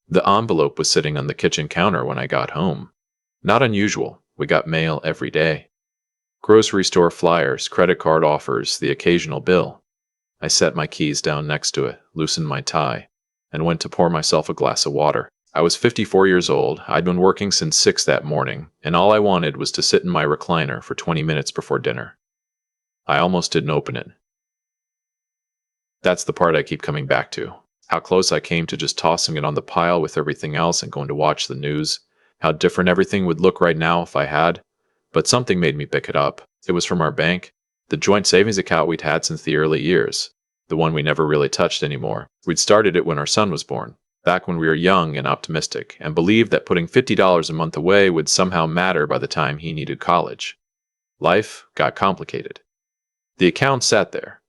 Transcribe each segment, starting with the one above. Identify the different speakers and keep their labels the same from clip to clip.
Speaker 1: The envelope was sitting on the kitchen counter when I got home. Not unusual, we got mail every day. Grocery store flyers, credit card offers, the occasional bill. I set my keys down next to it, loosened my tie, and went to pour myself a glass of water. I was 54 years old, I'd been working since 6 that morning, and all I wanted was to sit in my recliner for 20 minutes before dinner. I almost didn't open it. That's the part I keep coming back to. How close I came to just tossing it on the pile with everything else and going to watch the news. How different everything would look right now if I had. But something made me pick it up. It was from our bank, the joint savings account we'd had since the early years, the one we never really touched anymore. We'd started it when our son was born, back when we were young and optimistic, and believed that putting $50 a month away would somehow matter by the time he needed college. Life got complicated. The account sat there.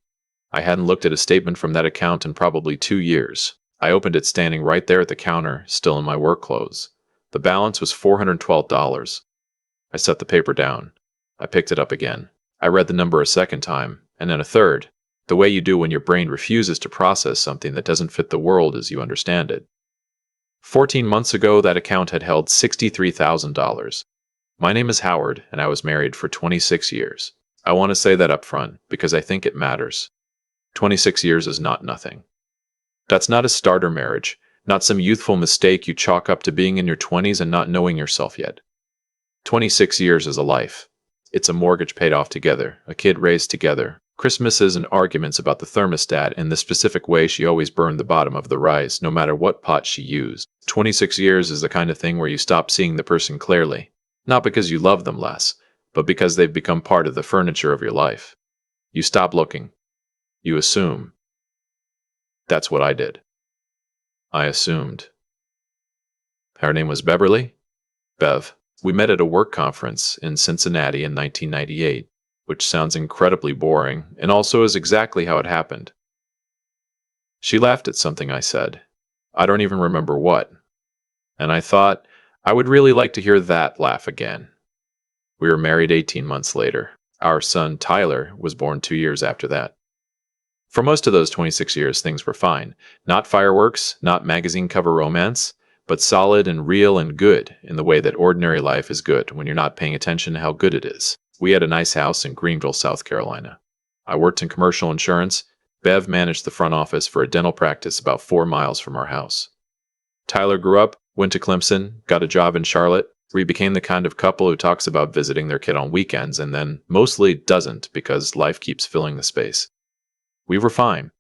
Speaker 1: I hadn't looked at a statement from that account in probably 2 years. I opened it standing right there at the counter, still in my work clothes. The balance was $412. I set the paper down. I picked it up again. I read the number a second time, and then a third, the way you do when your brain refuses to process something that doesn't fit the world as you understand it. 14 months ago, that account had held $63,000. My name is Howard, and I was married for 26 years. I want to say that up front, because I think it matters. 26 years is not nothing. That's not a starter marriage, not some youthful mistake you chalk up to being in your 20s and not knowing yourself yet. 26 years is a life. It's a mortgage paid off together, a kid raised together, Christmases and arguments about the thermostat and the specific way she always burned the bottom of the rice, no matter what pot she used. 26 years is the kind of thing where you stop seeing the person clearly, not because you love them less, but because they've become part of the furniture of your life. You stop looking. You assume. That's what I did. I assumed. Her name was Beverly? Bev. We met at a work conference in Cincinnati in 1998, which sounds incredibly boring, and also is exactly how it happened. She laughed at something I said. I don't even remember what. And I thought, I would really like to hear that laugh again. We were married 18 months later. Our son, Tyler, was born 2 years after that. For most of those 26 years, things were fine. Not fireworks, not magazine cover romance, but solid and real and good in the way that ordinary life is good when you're not paying attention to how good it is. We had a nice house in Greenville, South Carolina. I worked in commercial insurance. Bev managed the front office for a dental practice about 4 miles from our house. Tyler grew up, went to Clemson, got a job in Charlotte. We became the kind of couple who talks about visiting their kid on weekends and then mostly doesn't because life keeps filling the space. We were fine.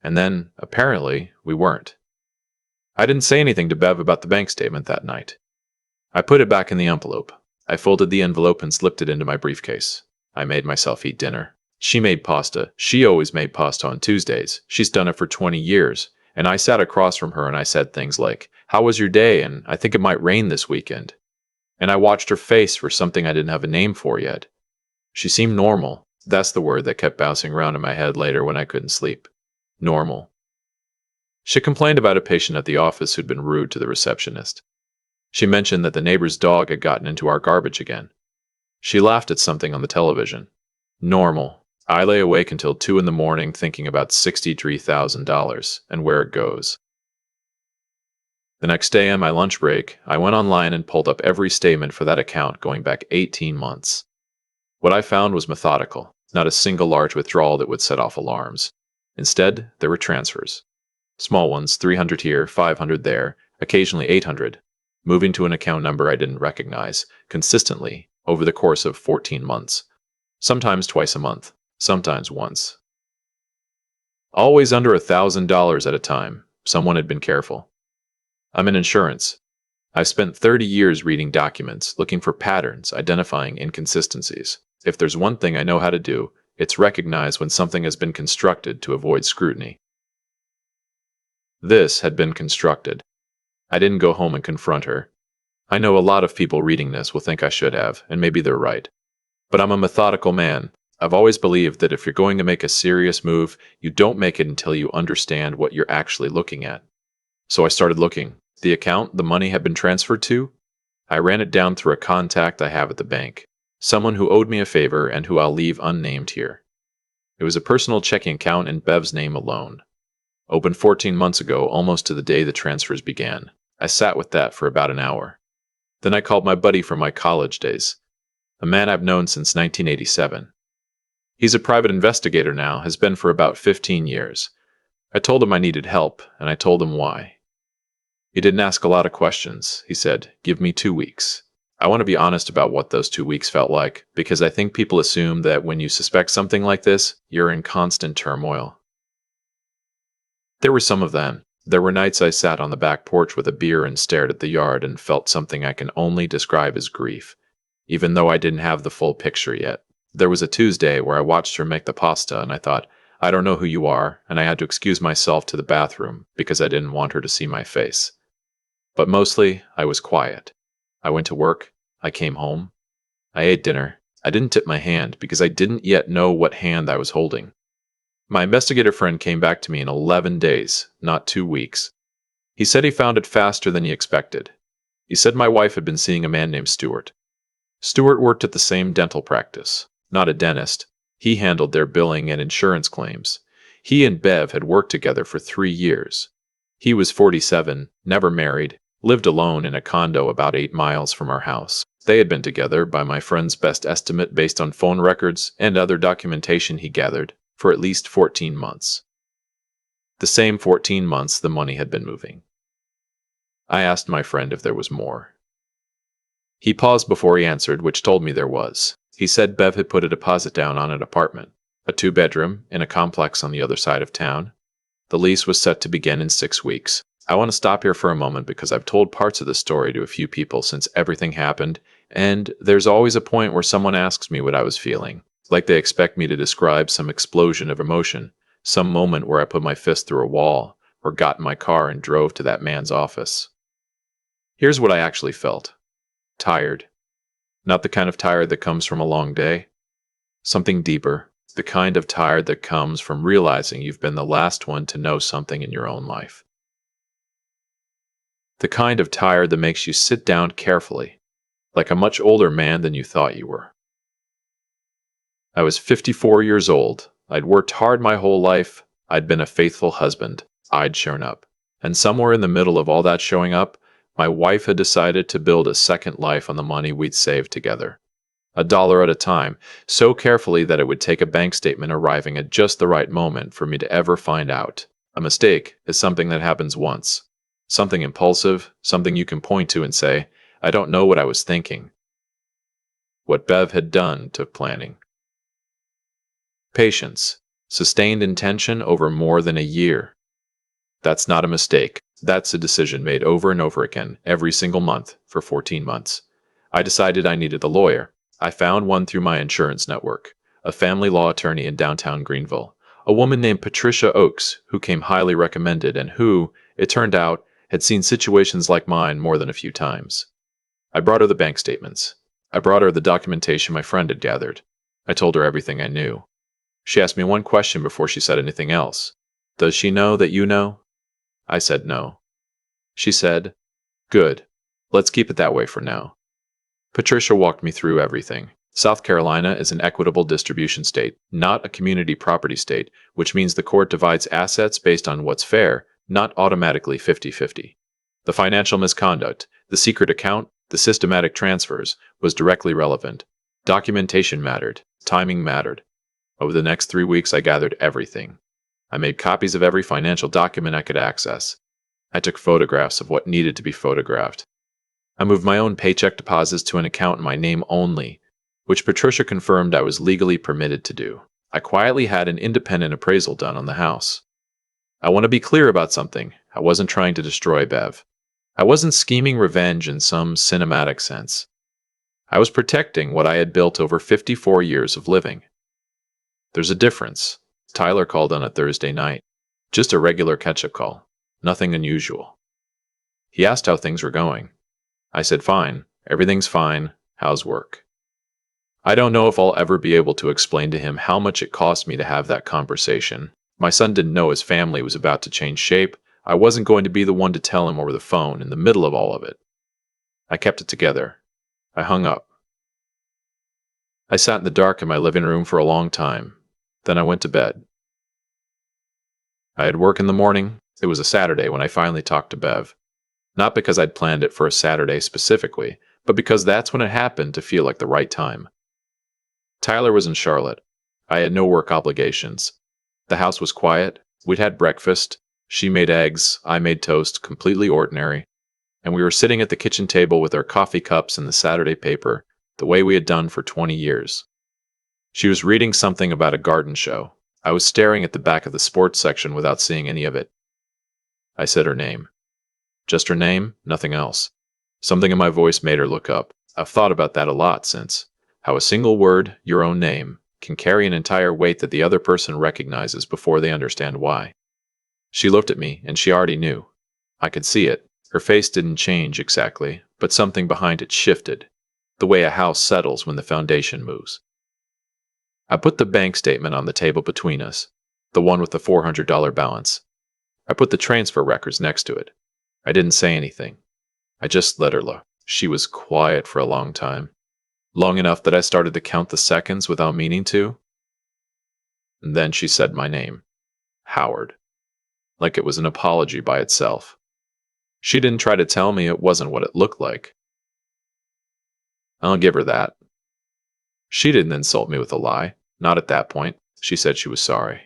Speaker 1: And then, apparently, we weren't. I didn't say anything to Bev about the bank statement that night. I put it back in the envelope. I folded the envelope and slipped it into my briefcase. I made myself eat dinner. She made pasta. She always made pasta on Tuesdays. She's done it for 20 years. And I sat across from her and I said things like, "How was your day?" And "I think it might rain this weekend." And I watched her face for something I didn't have a name for yet. She seemed normal. That's the word that kept bouncing around in my head later when I couldn't sleep. Normal. She complained about a patient at the office who'd been rude to the receptionist. She mentioned that the neighbor's dog had gotten into our garbage again. She laughed at something on the television. Normal. I lay awake until 2 in the morning thinking about $63,000 and where it goes. The next day on my lunch break, I went online and pulled up every statement for that account going back 18 months. What I found was methodical, not a single large withdrawal that would set off alarms. Instead, there were transfers. Small ones, 300 here, 500 there, occasionally 800, moving to an account number I didn't recognize, consistently, over the course of 14 months. Sometimes twice a month, sometimes once. Always under $1,000 at a time. Someone had been careful. I'm in insurance. I've spent 30 years reading documents, looking for patterns, identifying inconsistencies. If there's one thing I know how to do, it's recognize when something has been constructed to avoid scrutiny. This had been constructed. I didn't go home and confront her. I know a lot of people reading this will think I should have, and maybe they're right. But I'm a methodical man. I've always believed that if you're going to make a serious move, you don't make it until you understand what you're actually looking at. So I started looking. The account the money had been transferred to? I ran it down through a contact I have at the bank. Someone who owed me a favor and who I'll leave unnamed here. It was a personal checking account in Bev's name alone. Opened 14 months ago, almost to the day the transfers began. I sat with that for about an hour. Then I called my buddy from my college days, a man I've known since 1987. He's a private investigator now, has been for about 15 years. I told him I needed help, and I told him why. He didn't ask a lot of questions. He said, "Give me 2 weeks." I want to be honest about what those 2 weeks felt like, because I think people assume that when you suspect something like this, you're in constant turmoil. There were some of them. There were nights I sat on the back porch with a beer and stared at the yard and felt something I can only describe as grief, even though I didn't have the full picture yet. There was a Tuesday where I watched her make the pasta and I thought, I don't know who you are, and I had to excuse myself to the bathroom because I didn't want her to see my face. But mostly, I was quiet. I went to work, I came home, I ate dinner. I didn't tip my hand because I didn't yet know what hand I was holding. My investigator friend came back to me in 11 days, not 2 weeks. He said he found it faster than he expected. He said my wife had been seeing a man named Stuart. Stuart worked at the same dental practice, not a dentist. He handled their billing and insurance claims. He and Bev had worked together for 3 years. He was 47, never married, lived alone in a condo about 8 miles from our house. They had been together, by my friend's best estimate based on phone records and other documentation he gathered, for at least 14 months. The same 14 months the money had been moving. I asked my friend if there was more. He paused before he answered, which told me there was. He said Bev had put a deposit down on an apartment, a 2-bedroom, in a complex on the other side of town. The lease was set to begin in 6 weeks. I want to stop here for a moment because I've told parts of the story to a few people since everything happened, and there's always a point where someone asks me what I was feeling, like they expect me to describe some explosion of emotion, some moment where I put my fist through a wall, or got in my car and drove to that man's office. Here's what I actually felt. Tired. Not the kind of tired that comes from a long day. Something deeper. The kind of tired that comes from realizing you've been the last one to know something in your own life. The kind of tired that makes you sit down carefully, like a much older man than you thought you were. I was 54 years old. I'd worked hard my whole life. I'd been a faithful husband. I'd shown up. And somewhere in the middle of all that showing up, my wife had decided to build a second life on the money we'd saved together. $1 at a time, so carefully that it would take a bank statement arriving at just the right moment for me to ever find out. A mistake is something that happens once. Something impulsive, something you can point to and say, I don't know what I was thinking. What Bev had done took planning. Patience. Sustained intention over more than a year. That's not a mistake. That's a decision made over and over again, every single month, for 14 months. I decided I needed a lawyer. I found one through my insurance network, a family law attorney in downtown Greenville, a woman named Patricia Oakes, who came highly recommended and who, it turned out, had seen situations like mine more than a few times. I brought her the bank statements. I brought her the documentation my friend had gathered. I told her everything I knew. She asked me one question before she said anything else. Does she know that you know? I said no. She said, Good. Let's keep it that way for now. Patricia walked me through everything. South Carolina is an equitable distribution state, not a community property state, which means the court divides assets based on what's fair, not automatically 50-50. The financial misconduct, the secret account, the systematic transfers, was directly relevant. Documentation mattered. Timing mattered. Over the next 3 weeks, I gathered everything. I made copies of every financial document I could access. I took photographs of what needed to be photographed. I moved my own paycheck deposits to an account in my name only, which Patricia confirmed I was legally permitted to do. I quietly had an independent appraisal done on the house. I want to be clear about something. I wasn't trying to destroy Bev. I wasn't scheming revenge in some cinematic sense. I was protecting what I had built over 54 years of living. There's a difference. Tyler called on a Thursday night. Just a regular catch-up call. Nothing unusual. He asked how things were going. I said, fine. Everything's fine. How's work? I don't know if I'll ever be able to explain to him how much it cost me to have that conversation. My son didn't know his family was about to change shape. I wasn't going to be the one to tell him over the phone in the middle of all of it. I kept it together. I hung up. I sat in the dark in my living room for a long time. Then I went to bed. I had work in the morning. It was a Saturday when I finally talked to Bev. Not because I'd planned it for a Saturday specifically, but because that's when it happened to feel like the right time. Tyler was in Charlotte. I had no work obligations. The house was quiet. We'd had breakfast. She made eggs. I made toast, completely ordinary. And we were sitting at the kitchen table with our coffee cups and the Saturday paper, the way we had done for 20 years. She was reading something about a garden show. I was staring at the back of the sports section without seeing any of it. I said her name. Just her name, nothing else. Something in my voice made her look up. I've thought about that a lot since. How a single word, your own name, can carry an entire weight that the other person recognizes before they understand why. She looked at me, and she already knew. I could see it. Her face didn't change exactly, but something behind it shifted, the way a house settles when the foundation moves. I put the bank statement on the table between us, the one with the $400 balance. I put the transfer records next to it. I didn't say anything. I just let her look. She was quiet for a long time. Long enough that I started to count the seconds without meaning to. And then she said my name. Howard. Like it was an apology by itself. She didn't try to tell me it wasn't what it looked like. I'll give her that. She didn't insult me with a lie. Not at that point. She said she was sorry.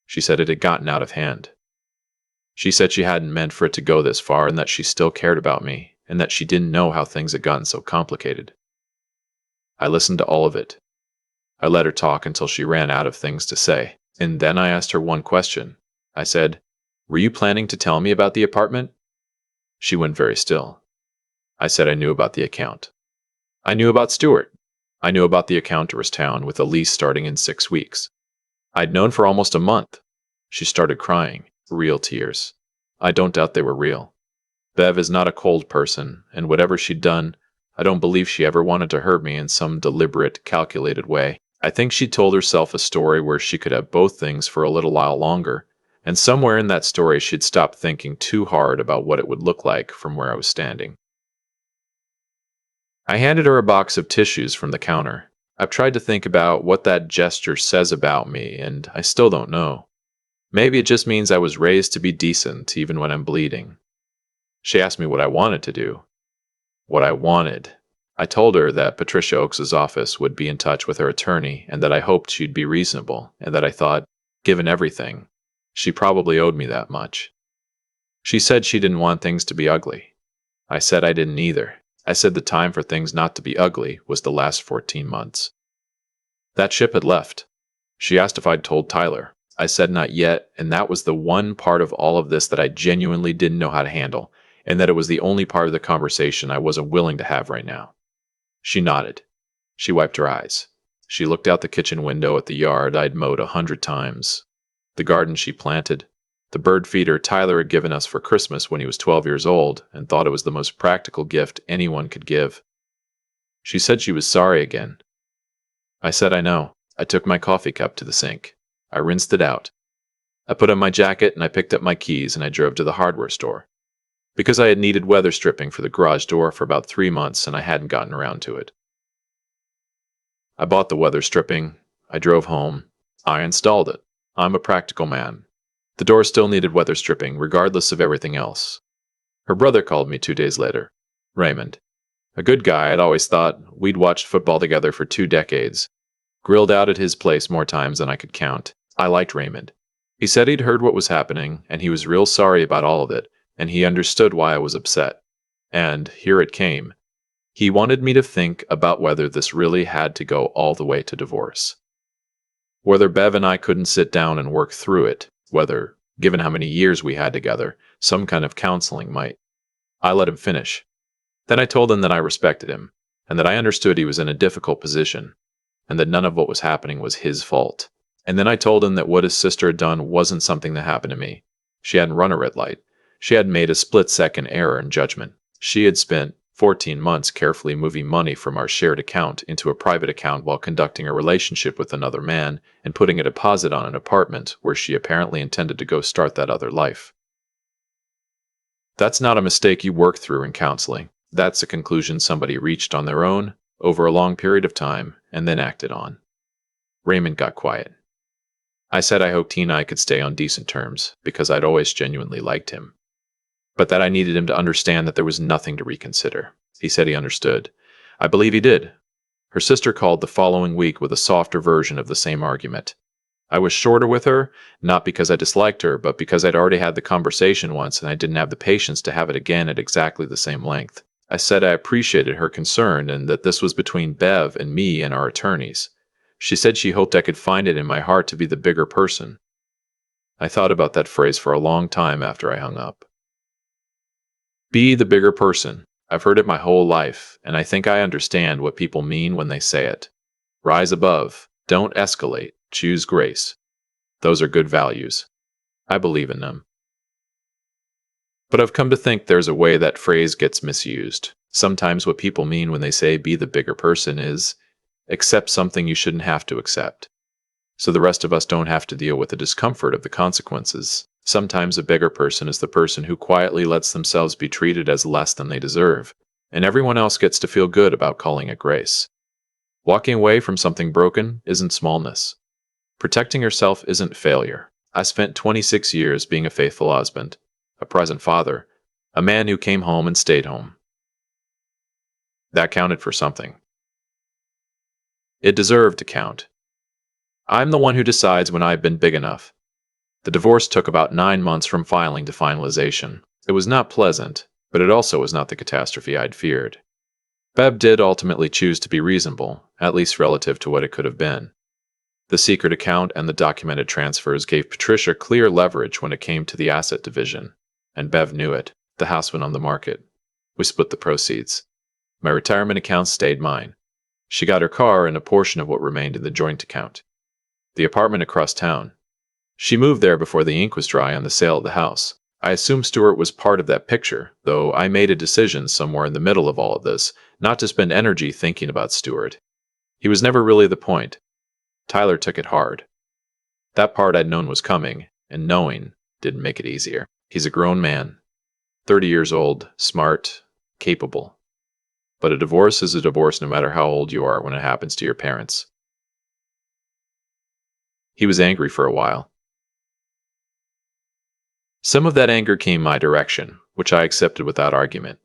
Speaker 1: She said it had gotten out of hand. She said she hadn't meant for it to go this far and that she still cared about me, and that she didn't know how things had gotten so complicated. I listened to all of it. I let her talk until she ran out of things to say, and then I asked her one question. I said, "Were you planning to tell me about the apartment?" She went very still. I said I knew about the account. I knew about Stuart. I knew about the account to his town with a lease starting in 6 weeks. I'd known for almost a month. She started crying, real tears. I don't doubt they were real. Bev is not a cold person, and whatever she'd done, I don't believe she ever wanted to hurt me in some deliberate, calculated way. I think she told herself a story where she could have both things for a little while longer, and somewhere in that story she'd stopped thinking too hard about what it would look like from where I was standing. I handed her a box of tissues from the counter. I've tried to think about what that gesture says about me, and I still don't know. Maybe it just means I was raised to be decent even when I'm bleeding. She asked me what I wanted to do. What I wanted. I told her that Patricia Oakes' office would be in touch with her attorney and that I hoped she'd be reasonable, and that I thought, given everything, she probably owed me that much. She said she didn't want things to be ugly. I said I didn't either. I said the time for things not to be ugly was the last 14 months. That ship had left. She asked if I'd told Tyler. I said not yet, and that was the one part of all of this that I genuinely didn't know how to handle, and that it was the only part of the conversation I wasn't willing to have right now. She nodded. She wiped her eyes. She looked out the kitchen window at the yard I'd mowed 100 times, the garden she planted, the bird feeder Tyler had given us for Christmas when he was 12 years old and thought it was the most practical gift anyone could give. She said she was sorry again. I said I know. I took my coffee cup to the sink. I rinsed it out. I put on my jacket and I picked up my keys and I drove to the hardware store. Because I had needed weather stripping for the garage door for about 3 months and I hadn't gotten around to it. I bought the weather stripping. I drove home. I installed it. I'm a practical man. The door still needed weather stripping, regardless of everything else. Her brother called me 2 days later. Raymond. A good guy. I'd always thought. We'd watched football together for 2 decades. Grilled out at his place more times than I could count. I liked Raymond. He said he'd heard what was happening, and he was real sorry about all of it, and he understood why I was upset. And here it came. He wanted me to think about whether this really had to go all the way to divorce. Whether Bev and I couldn't sit down and work through it, whether, given how many years we had together, some kind of counseling might. I let him finish. Then I told him that I respected him, and that I understood he was in a difficult position, and that none of what was happening was his fault. And then I told him that what his sister had done wasn't something that happened to me. She hadn't run a red light. She had made a split-second error in judgment. She had spent 14 months carefully moving money from our shared account into a private account while conducting a relationship with another man and putting a deposit on an apartment where she apparently intended to go start that other life. That's not a mistake you work through in counseling. That's a conclusion somebody reached on their own, over a long period of time, and then acted on. Raymond got quiet. I said I hoped he and I could stay on decent terms, because I'd always genuinely liked him. but that I needed him to understand that there was nothing to reconsider. He said he understood. I believe he did. Her sister called the following week with a softer version of the same argument. I was shorter with her, not because I disliked her, but because I'd already had the conversation once and I didn't have the patience to have it again at exactly the same length. I said I appreciated her concern and that this was between Bev and me and our attorneys. She said she hoped I could find it in my heart to be the bigger person. I thought about that phrase for a long time after I hung up. Be the bigger person. I've heard it my whole life, and I think I understand what people mean when they say it. Rise above. Don't escalate. Choose grace. Those are good values. I believe in them. But I've come to think there's a way that phrase gets misused. Sometimes what people mean when they say be the bigger person is accept something you shouldn't have to accept. So the rest of us don't have to deal with the discomfort of the consequences. Sometimes a bigger person is the person who quietly lets themselves be treated as less than they deserve, and everyone else gets to feel good about calling it grace. Walking away from something broken isn't smallness. Protecting yourself isn't failure. I spent 26 years being a faithful husband, a present father, a man who came home and stayed home. That counted for something. It deserved to count. I'm the one who decides when I've been big enough. The divorce took about 9 months from filing to finalization. It was not pleasant, but it also was not the catastrophe I'd feared. Bev did ultimately choose to be reasonable, at least relative to what it could have been. The secret account and the documented transfers gave Patricia clear leverage when it came to the asset division, and Bev knew it. The house went on the market. We split the proceeds. My retirement account stayed mine. She got her car and a portion of what remained in the joint account. The apartment across town. She moved there before the ink was dry on the sale of the house. I assume Stuart was part of that picture, though I made a decision somewhere in the middle of all of this not to spend energy thinking about Stuart. He was never really the point. Tyler took it hard. That part I'd known was coming, and knowing didn't make it easier. He's a grown man, 30 years old, smart, capable. But a divorce is a divorce no matter how old you are when it happens to your parents. He was angry for a while. Some of that anger came my direction, which I accepted without argument,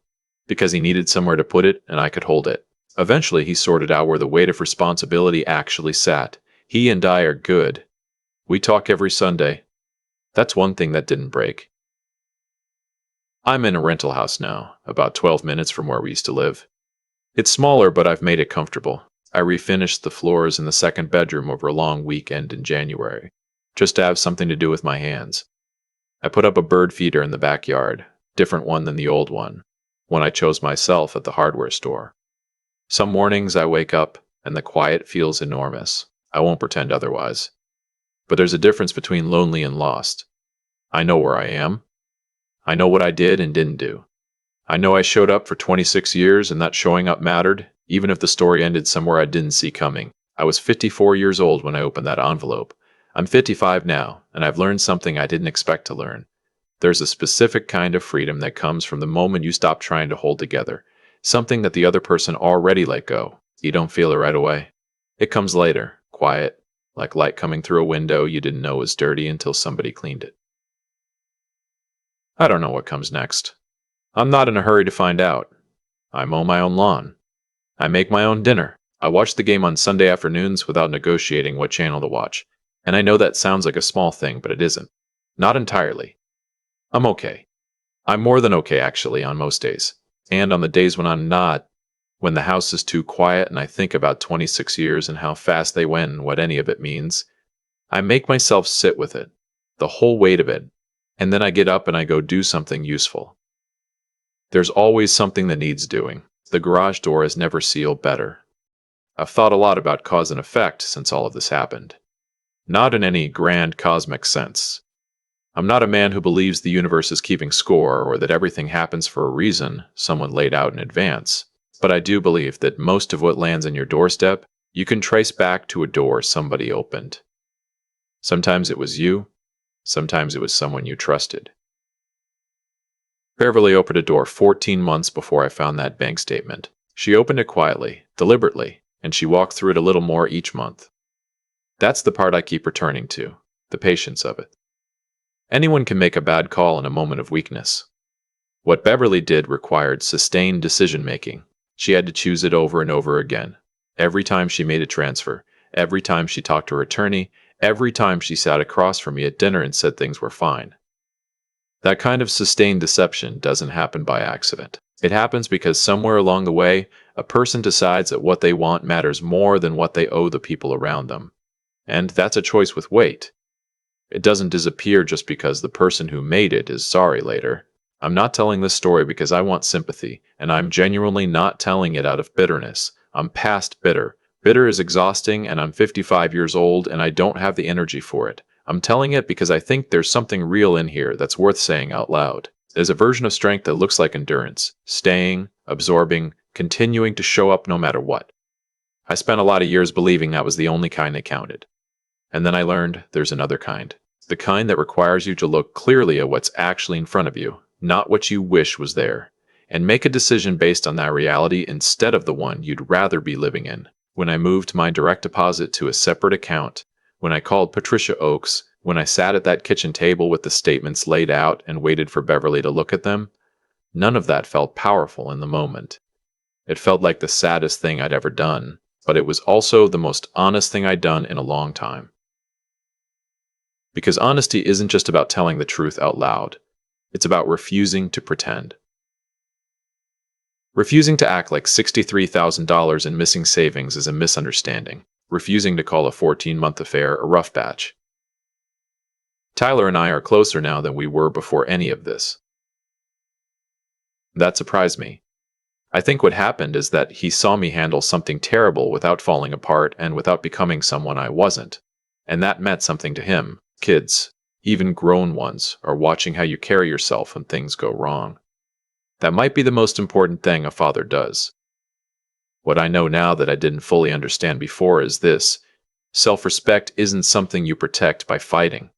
Speaker 1: because he needed somewhere to put it and I could hold it. Eventually, he sorted out where the weight of responsibility actually sat. He and I are good. We talk every Sunday. That's one thing that didn't break. I'm in a rental house now, about 12 minutes from where we used to live. It's smaller, but I've made it comfortable. I refinished the floors in the second bedroom over a long weekend in January, just to have something to do with my hands. I put up a bird feeder in the backyard, different one than the old one I chose myself at the hardware store. Some mornings I wake up and the quiet feels enormous. I won't pretend otherwise. But there's a difference between lonely and lost. I know where I am. I know what I did and didn't do. I know I showed up for 26 years and that showing up mattered, even if the story ended somewhere I didn't see coming. I was 54 years old when I opened that envelope. I'm 55 now, and I've learned something I didn't expect to learn. There's a specific kind of freedom that comes from the moment you stop trying to hold together, something that the other person already let go. You don't feel it right away. It comes later, quiet, like light coming through a window you didn't know was dirty until somebody cleaned it. I don't know what comes next. I'm not in a hurry to find out. I mow my own lawn. I make my own dinner. I watch the game on Sunday afternoons without negotiating what channel to watch. And I know that sounds like a small thing, but it isn't. Not entirely. I'm okay. I'm more than okay, actually, on most days. And on the days when I'm not, when the house is too quiet and I think about 26 years and how fast they went and what any of it means, I make myself sit with it, the whole weight of it, and then I get up and I go do something useful. There's always something that needs doing. The garage door is never sealed better. I've thought a lot about cause and effect since all of this happened. Not in any grand cosmic sense. I'm not a man who believes the universe is keeping score or that everything happens for a reason someone laid out in advance. But I do believe that most of what lands on your doorstep, you can trace back to a door somebody opened. Sometimes it was you, sometimes it was someone you trusted. Beverly opened a door 14 months before I found that bank statement. She opened it quietly, deliberately, and she walked through it a little more each month. That's the part I keep returning to, the patience of it. Anyone can make a bad call in a moment of weakness. What Beverly did required sustained decision-making. She had to choose it over and over again. Every time she made a transfer, every time she talked to her attorney, every time she sat across from me at dinner and said things were fine. That kind of sustained deception doesn't happen by accident. It happens because somewhere along the way, a person decides that what they want matters more than what they owe the people around them. And that's a choice with weight. It doesn't disappear just because the person who made it is sorry later. I'm not telling this story because I want sympathy, and I'm genuinely not telling it out of bitterness. I'm past bitter. Bitter is exhausting, and I'm 55 years old, and I don't have the energy for it. I'm telling it because I think there's something real in here that's worth saying out loud. There's a version of strength that looks like endurance, staying, absorbing, continuing to show up no matter what. I spent a lot of years believing that was the only kind that counted. And then I learned there's another kind. The kind that requires you to look clearly at what's actually in front of you, not what you wish was there, and make a decision based on that reality instead of the one you'd rather be living in. When I moved my direct deposit to a separate account, when I called Patricia Oakes, when I sat at that kitchen table with the statements laid out and waited for Beverly to look at them, none of that felt powerful in the moment. It felt like the saddest thing I'd ever done, but it was also the most honest thing I'd done in a long time. Because honesty isn't just about telling the truth out loud. It's about refusing to pretend. Refusing to act like $63,000 in missing savings is a misunderstanding. Refusing to call a 14-month affair a rough patch. Tyler and I are closer now than we were before any of this. That surprised me. I think what happened is that he saw me handle something terrible without falling apart and without becoming someone I wasn't. And that meant something to him. Kids, even grown ones, are watching how you carry yourself when things go wrong. That might be the most important thing a father does. What I know now that I didn't fully understand before is this: self-respect isn't something you protect by fighting.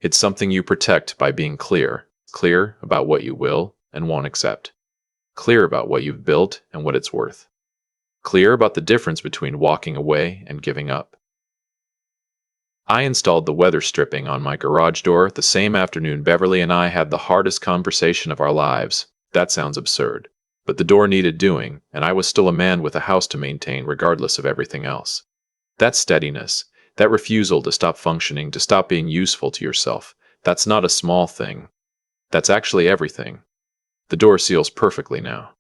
Speaker 1: It's something you protect by being clear. Clear about what you will and won't accept. Clear about what you've built and what it's worth. Clear about the difference between walking away and giving up. I installed the weather stripping on my garage door the same afternoon Beverly and I had the hardest conversation of our lives. That sounds absurd, but the door needed doing, and I was still a man with a house to maintain regardless of everything else. That steadiness, that refusal to stop functioning, to stop being useful to yourself, that's not a small thing. That's actually everything. The door seals perfectly now.